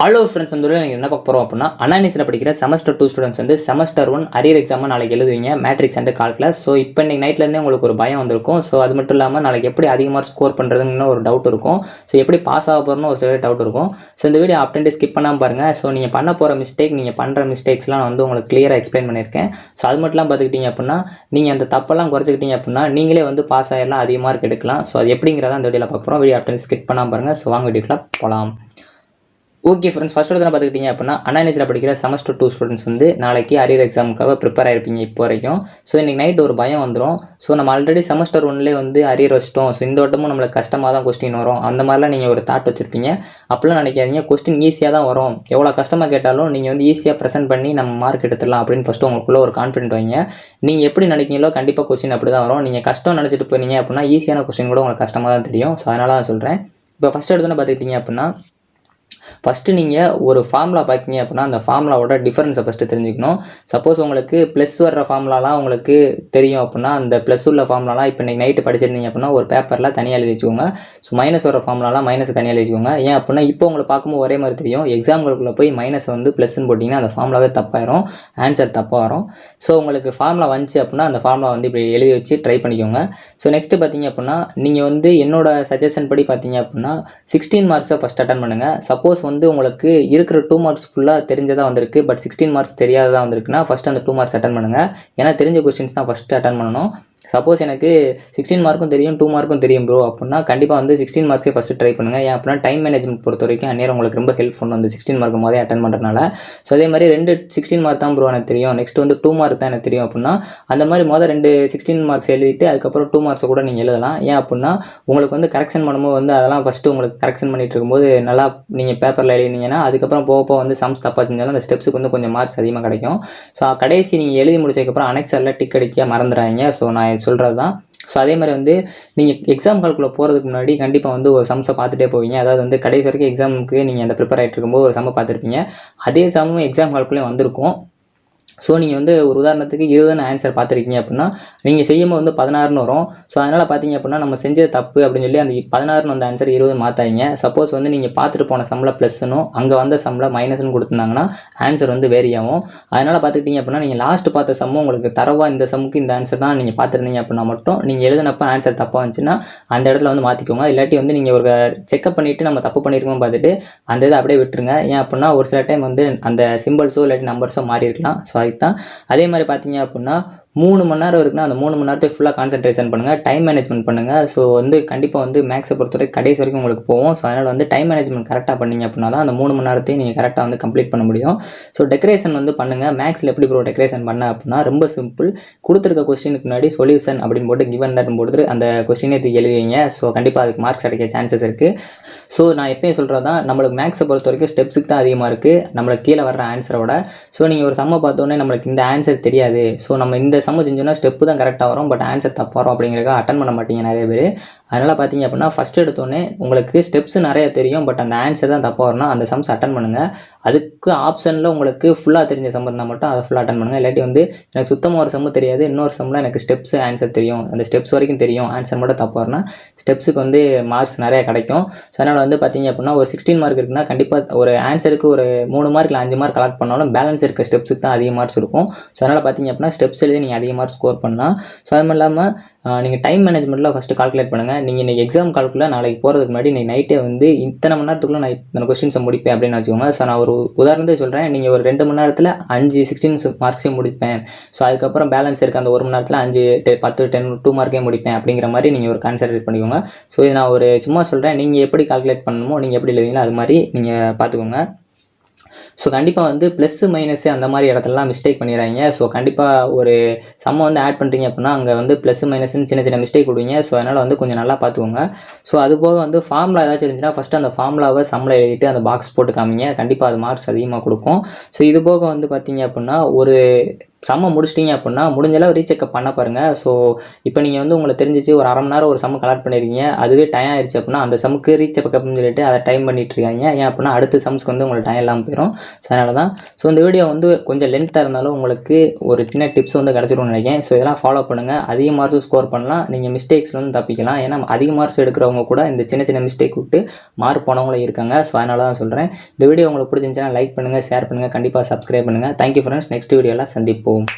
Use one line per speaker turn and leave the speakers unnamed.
Hello friends, வந்து நீங்கள் என்ன பார்க்க போகிறோம் அப்படின்னா, அனானிஸில் படிக்கிற செமஸ்டர் 2 ஸ்டூடெண்ட்ஸ் வந்து செமஸ்டர் 1 அரியர் எக்ஸாம் நாளைக்கு எழுதுவீங்க, மேட்ரிக்ஸ் அண்ட் கால்குலஸ். ஸோ இப்போ இன்னைக்கு நைட்லேருந்தே உங்களுக்கு ஒரு பயம் வந்திருக்கும். ஸோ அது மட்டும் இல்லாமல் நாளைக்கு எப்படி அதிகமாக ஸ்கோர் பண்ணுறதுன்னு ஒரு டவுட் இருக்கும். ஸோ எப்படி பாஸ் ஆக போகிறோன்னு ஒரு சில டவுட் இருக்கும். ஸோ இந்த வீடியோ அப்படின்ட்டு ஸ்கிப் பண்ணாமல் பாருங்கள். ஸோ நீங்கள் பண்ண போகிற மிஸ்டேக், நீங்கள் பண்ணுற மிஸ்டேக்ஸ்லாம் நான் வந்து உங்களுக்கு கிளியராக எக்ஸ்பிளைன் பண்ணியிருக்கேன். ஸோ அது மட்டும்லாம் பார்த்துக்கிட்டீங்க அப்படின்னா, நீங்கள் அந்த தப்பெல்லாம் குறைச்சிக்கிட்டீங்க அப்படின்னா நீங்களே வந்து பாஸ் ஆகிடலாம், அதிக மார்க் எடுக்கலாம். ஸோ அது எப்படிங்கிறத அந்த வீடியோவில் பார்க்க போகிறோம். வீடியோ அப்படின்ட்டு ஸ்கிப் பண்ணாமல் பாருங்கள். ஸோ வாங்க வீடியோக்குள்ள போகலாம். ஓகே ஃப்ரெண்ட்ஸ், ஃபர்ஸ்ட் எடுத்து பார்த்துக்கிட்டிங்க அப்படின்னா, அனானிஸில் படிக்கிற செமஸ்டர் 2 ஸ்டூடெண்ட்ஸ் வந்து நாளைக்கு அரியர் எக்ஸாமுக்காக ப்ரிப்பேர் ஆகிருப்பீங்க இப்போ வரைக்கும். ஸோ இன்றைக்கி நைட் ஒரு பயம் வந்துடும். ஸோ நம்ம ஆல்ரெடி செமஸ்டர் 1 வந்து அரியர் வச்சிட்டோம், ஸோ இந்த வட்டமும் நம்மளுக்கு கஷ்டமாக தான் கொஸ்டின் வரும், அந்த மாதிரிலாம் நீங்கள் ஒரு தாட் வச்சுருப்பீங்க. அப்படிலாம் நினைக்காதீங்க. கொஸ்டின் ஈஸியாக தான் வரும். எவ்வளோ கஷ்டமாக கேட்டாலும் நீங்கள் வந்து ஈஸியாக ப்ரெசென்ட் பண்ணி நம்ம மார்க் எடுத்துடலாம் அப்படின்னு ஃபஸ்ட்டு உங்களுக்குள்ள ஒரு கான்ஃபிடென்ட் வைங்க. நீங்கள் எப்படி நினைக்கிறீங்களோ கண்டிப்பாக கொஸ்டின் அப்படி தான் வரும். நீங்கள் கஷ்டம் நினச்சிட்டு போனீங்க அப்படின்னா ஈஸியான கொஸ்டின் கூட உங்களுக்கு கஷ்டமாக தான் தெரியும். ஸோ அதனால தான் சொல்கிறேன். இப்போ ஃபஸ்ட் எடுத்துன்னு பார்த்துக்கிட்டிங்க அப்படின்னா, ஃபஸ்ட்டு நீங்கள் ஒரு ஃபார்முலா பார்க்கிங்க அப்படின்னா அந்த ஃபார்முலாவோட டிஃபரன்ஸை ஃபஸ்ட்டு தெரிஞ்சுக்கணும். சப்போஸ் உங்களுக்கு ப்ளஸ் வர்ற ஃபார்முலாலாம் உங்களுக்கு தெரியும் அப்படின்னா, அந்த ப்ளஸ் உள்ள ஃபார்முலாலாம் இப்போ இன்றைக்கி நைட்டு படிச்சிருந்தீங்க அப்படின்னா ஒரு பேப்பரில் தனியாக எழுதி வச்சுக்கோங்க. ஸோ மைனஸ் வர ஃபார்முலாலாம் மைனஸ் தனியாக எழுதி வச்சுக்கோங்க. ஏன் அப்படின்னா இப்போ உங்களை பார்க்கும்போது ஒரே மாதிரி தெரியும். எக்ஸாம்களுக்குள்ளே போய் மைனஸ் வந்து ப்ளஸ்ன்னு போட்டிங்கன்னா அந்த ஃபார்முலாவே தப்பாயிரும், ஆன்சர் தப்பாக வரும். ஸோ உங்களுக்கு ஃபார்முலா வந்துச்சு அப்படின்னா அந்த ஃபார்முலா வந்து இப்படி எழுதி வச்சு ட்ரை பண்ணிக்கோங்க. ஸோ நெக்ஸ்ட்டு பார்த்தீங்க அப்படின்னா, நீங்கள் வந்து என்னோட சஜஷன் படி பார்த்தீங்க அப்படின்னா 16 மார்க்ஸை ஃபஸ்ட் அட்டன் பண்ணுங்கள். சப்போஸ் வந்து உங்களுக்கு இருக்கிற 2 மார்க்ஸ் ஃபுல்லாக தெரிஞ்சதாக வந்திருக்கு, பட் 16 மார்க்ஸ் தெரியாததாக வந்திருக்குன்னா ஃபஸ்ட் அந்த 2 மார்க்ஸ் அட்டன் பண்ணுங்கள். ஏன்னா தெரிஞ்ச கொஸ்டின்ஸ் தான் ஃபஸ்ட்டு அட்டன் பண்ணணும். சப்போஸ் எனக்கு 16 மார்க்கும் தெரியும் 2 மார்க்கும் தெரியும் ப்ரோ அப்படின்னா கண்டிப்பாக வந்து 16 மார்க்ஸே ஃபஸ்ட்டு ட்ரை பண்ணுங்கள். ஏன் அப்படின்னா டைம் மேனேஜ்மெண்ட் பொறுத்த வரைக்கும் அந்நேரம் உங்களுக்கு ரொம்ப ஹெல்ப்ஃபுல் வந்து 16 மார்க்கு முதலே அட்டன் பண்ணுறதுனால. ஸோ அதே மாதிரி 16 மார்க் தான் ப்ரோ எனக்கு தெரியும், நெக்ஸ்ட் வந்து 2 மார்க் தான் எனக்கு தெரியும் அப்படின்னா அந்த மாதிரி மொதல் 16 மார்க்ஸ் எழுதிட்டு அதுக்கப்புறம் 2 மார்க்ஸை கூட நீங்கள் எழுதலாம். ஏன் அப்படின்னா உங்களுக்கு வந்து கரெக்ஷன் பண்ணும்போது வந்து அதெல்லாம் ஃபஸ்ட்டு உங்களுக்கு கரெக்ஷன் பண்ணிட்டு இருக்கும்போது நல்லா நீங்கள் பேப்பரில் எழுதினீங்கன்னா அதுக்கப்புறம் போக வந்து சம்ஸ் தப்பாக செஞ்சாலும் அந்த ஸ்டெப்ஸுக்கு வந்து கொஞ்சம் மார்க்ஸ் அதிகமாக கிடைக்கும். ஸோ கடைசி நீங்கள் எழுதி முடிச்சதுக்கப்புறம் அனெக்சரில் டிக் அடிக்க மறந்துடாதீங்க. ஸோ நான் சொல்கிறது தான். ஸோ அதே மாதிரி வந்து நீங்கள் எக்ஸாம் கால்குள்ளே போகிறதுக்கு முன்னாடி கண்டிப்பாக வந்து ஒரு சம்ஸை பார்த்துட்டே போவீங்க. அதாவது வந்து கடைசி வரைக்கும் எக்ஸாமுக்கு நீங்கள் அந்த ப்ரிப்பேர் ஆகிட்டு இருக்கும்போது ஒரு சம்மை பார்த்துருப்பீங்க. அதே சம்மும் எக்ஸாம் கால்குள்ளே வந்திருக்கும். ஸோ நீங்கள் வந்து ஒரு உதாரணத்துக்கு 20 ஆன்சர் பார்த்துருக்கீங்க அப்படின்னா நீங்கள் செய்யும்போது வந்து 16 வரும். ஸோ அதனால் பார்த்தீங்க அப்படின்னா நம்ம செஞ்சது தப்பு அப்படின்னு சொல்லி அந்த 16 வந்த ஆன்சர் 20 மாற்றாதீங்க. சப்போஸ் வந்து நீங்கள் பார்த்துட்டு போன சம்மில் ப்ளஸ்னும் அங்கே வந்த சம்மில் மைனஸ்னு கொடுத்துருந்தாங்கன்னா ஆன்சர் வந்து வேரி ஆகும். அதனால் பார்த்துக்கிட்டிங்க அப்படின்னா நீங்கள் லாஸ்ட் பார்த்த சம்மும் உங்களுக்கு தரவா இந்த சம்முக்கு இந்த ஆன்சர் தான் நீங்கள் பார்த்துருந்தீங்க அப்படின்னா மட்டும் நீங்கள் எழுதினப்போ ஆன்சர் தப்பாக இருந்துச்சுன்னா அந்த இடத்துல வந்து மாற்றிக்கோங்க. இல்லாட்டி வந்து நீங்கள் ஒரு செக்அப் பண்ணிவிட்டு நம்ம தப்பு பண்ணியிருக்கோம் பார்த்துட்டு அந்த இதை அப்படியே விட்டுருங்க. ஏன் அப்படின்னா ஒரு சில டைம் வந்து அந்த சிம்பிள்ஸோ இல்லாட்டி நம்பர்ஸோ மாறி இருக்கலாம். ஸோ தான். அதே மாதிரி பார்த்தீங்க அப்படின்னா 3 மணி நேரம் இருக்குன்னா அந்த 3 மணி நேரத்தை ஃபுல்லாக கான்சன்ட்ரேஷன் பண்ணுங்கள், டைம் மேனேஜ்மெண்ட் பண்ணுங்கள். ஸோ வந்து கண்டிப்பாக வந்து மேக்ஸை பொறுத்தவரை கடைசி வரைக்கும் உங்களுக்கு போகும். ஸோ அதனால் வந்து டைம் மேனேஜ்மெண்ட் கரெக்டாக பண்ணிங்க அப்படின்னா தான் அந்த 3 மணி நேரத்தையும் நீங்கள் கரெக்டாக வந்து கம்ப்ளீட் பண்ண முடியும். ஸோ டெக்கரேஷன் வந்து பண்ணுங்கள். மேக்ஸில் எப்படி ப்ரோ டெக்கரேஷன் பண்ண அப்படின்னா ரொம்ப சிம்பிள். கொடுத்துருக்க கொஸ்டினுக்கு முன்னாடி சொல்யூஷன் அப்படின்னு போட்டு கிவன் தட் போட்டு அந்த கொஸ்டினே எழுதுவீங்க. ஸோ கண்டிப்பாக அதுக்கு மார்க்ஸ் அடிக்க சான்சஸ் இருக்குது. ஸோ நான் எப்பயும் சொல்கிறது தான், நம்மளுக்கு மேக்ஸை பொறுத்த வரைக்கும் ஸ்டெப்ஸுக்கு தான் அதிகமாக இருக்குது நம்மளுக்கு கீழே வர்ற ஆன்சரோட. ஸோ நீங்கள் ஒரு சம்மை பார்த்தோன்னே நம்மளுக்கு இந்த ஆன்சர் தெரியாது, ஸோ நம்ம இந்த சம்மை செஞ்சோன்னா ஸ்டெப்பு தான் கரெக்டாக வரும், பட் ஆன்சர் தப்பாக வரும் அப்படிங்கிறதுக்காக அட்டன் பண்ண மாட்டீங்க நிறைய பேர். அதனால் பார்த்தீங்க அப்படின்னா ஃபஸ்ட் எடுத்தோடனே உங்களுக்கு ஸ்டெப்ஸ் நிறைய தெரியும், பட் அந்த ஆன்சர் தான் தப்பாக வரணும். அந்த சம்ஸ் அட்டன் பண்ணுங்கள். அதுக்கு ஆப்ஷனில் உங்களுக்கு ஃபுல்லாக தெரிஞ்ச சம் இருந்தால் மட்டும் அதை ஃபுல்லாக அட்டன் பண்ணுங்கள். இல்லாட்டி வந்து எனக்கு சுத்தமாக ஒரு சம்மு தெரியாது, இன்னொரு சம்மில் எனக்கு ஸ்டெப்ஸ் ஆன்சர் தெரியும், அந்த ஸ்டெப்ஸ் வரைக்கும் தெரியும், ஆன்சர் மட்டும் தப்பாக வரணும், ஸ்டெப்ஸுக்கு வந்து மார்க்ஸ் நிறைய கிடைக்கும். ஸோ அதனால் வந்து பார்த்தீங்க அப்படின்னா ஒரு 16 மார்க் இருக்குன்னா கண்டிப்பாக ஒரு ஆன்சருக்கு ஒரு 3 மார்க்கில் 5 மார்க் கலெக்ட் பண்ணாலும் பேலன்ஸ் இருக்க ஸ்டெப்ஸுக்கு தான் அதிக மார்க்ஸ் இருக்கும். ஸோ அதனால் பார்த்தீங்க அப்படின்னா ஸ்டெப்ஸ் எழுதி நீங்கள் அதிக மார்க் ஸ்கோர் பண்ணலாம். ஸோ அது இல்லாமல் நீங்கள் டைம் மேனேஜ்மெண்ட்டில் ஃபஸ்ட்டு கால்குலேட் பண்ணுங்கள். நீங்கள் இன்றைக்கி எக்ஸாம் கால்குள்ள நாளைக்கு போகிறதுக்கு முன்னாடி இன்றைக்கி நைட்டே வந்து இத்தனை மணி நேரத்துக்குள்ளே நான் இத்தனை கொஸ்டின்ஸை முடிப்பேன் அப்படின்னு வச்சுக்கோங்க. ஸோ நான் ஒரு உதாரணத்தை சொல்கிறேன். நீங்கள் ஒரு 2 மணி நேரத்தில் 5 16 மார்க்ஸையும் முடிப்பேன், ஸோ அதுக்கப்புறம் பேலன்ஸ் இருக்க அந்த 1 மணி நேரத்தில் 5 10 2 மார்க்கே முடிப்பேன் அப்படிங்கிற மாதிரி நீங்கள் ஒரு கான்சன்ட்ரேட் பண்ணிக்கோங்க. ஸோ இது நான் ஒரு சும்மா சொல்கிறேன், நீங்கள் எப்படி கால்குலேட் பண்ணணுமோ நீங்கள் எப்படி எழுதுவீங்களோ அது மாதிரி நீங்கள் பார்த்துக்கோங்க. ஸோ கண்டிப்பாக வந்து ப்ளஸ்ஸு மைனஸு அந்த மாதிரி இடத்துலலாம் மிஸ்டேக் பண்ணிடுறாங்க. ஸோ கண்டிப்பாக ஒரு சம்மை வந்து ஆட் பண்ணுறீங்க அப்படின்னா அங்கே வந்து ப்ளஸ்ஸு மைனஸ்னு சின்ன சின்ன மிஸ்டேக் கொடுவீங்க. ஸோ அதனால் வந்து கொஞ்சம் நல்லா பார்த்துக்கோங்க. ஸோ அது போக வந்து ஃபார்முலா ஏதாச்சும் இருந்துச்சுன்னா ஃபஸ்ட்டு அந்த ஃபார்முலாவை சம்மில் எழுதிட்டு அந்த பாக்ஸ் போட்டு காமிங்க. கண்டிப்பாக அது மார்க்ஸ் அதிகமாக கொடுக்கும். ஸோ இது போக வந்து பார்த்தீங்க அப்படின்னா ஒரு சம்ம முடிச்சிட்டிங்க அப்படின்னா முடிஞ்ச அளவு ரீசெக்கப் பண்ண பாருங்கள். ஸோ இப்போ நீங்கள் வந்து உங்களுக்கு தெரிஞ்சிச்சு ஒரு அரை மணி நேரம் ஒரு சம்மு கலெக்ட் பண்ணியிருக்கீங்க, அதுவே டைம் ஆயிடுச்சு அப்படின்னா அந்த சம்முக்கு ரீசெக்கப்னு சொல்லிட்டு அதை டைம் பண்ணிட்டு இருக்காங்க. ஏன் அப்படின்னா அடுத்த சம்ஸ்க்கு வந்து உங்களுக்கு டைம் இல்லாமல் போயிடும். ஸோ அதனால தான். ஸோ இந்த வீடியோ வந்து கொஞ்சம் லென்த்தாக இருந்தாலும் உங்களுக்கு ஒரு சின்ன டிப்ஸ் வந்து கிடச்சிரும்னு நினைக்கிறேன். ஸோ இதெல்லாம் ஃபாலோ பண்ணுங்கள். அதிக மார்க்ஸும் ஸ்கோர் பண்ணலாம். நீங்கள் மிஸ்டேக்ஸ்ல வந்து தப்பிக்கலாம். ஏன்னா அதிக மார்க்ஸ் எடுக்கிறவங்க கூட இந்த சின்ன சின்ன மிஸ்டேக் விட்டு மார்க் போனவங்களும் இருக்காங்க. ஸோ அதனால தான் சொல்கிறேன். இந்த வீடியோ உங்களுக்கு பிடிச்சிருந்துச்சுன்னா லைக் பண்ணுங்கள், ஷேர் பண்ணுங்கள், கண்டிப்பாக சப்ஸ்கிரைப் பண்ணுங்கள். Thank you friends. நெக்ஸ்ட் வீடியோவில் சந்திப்போம்.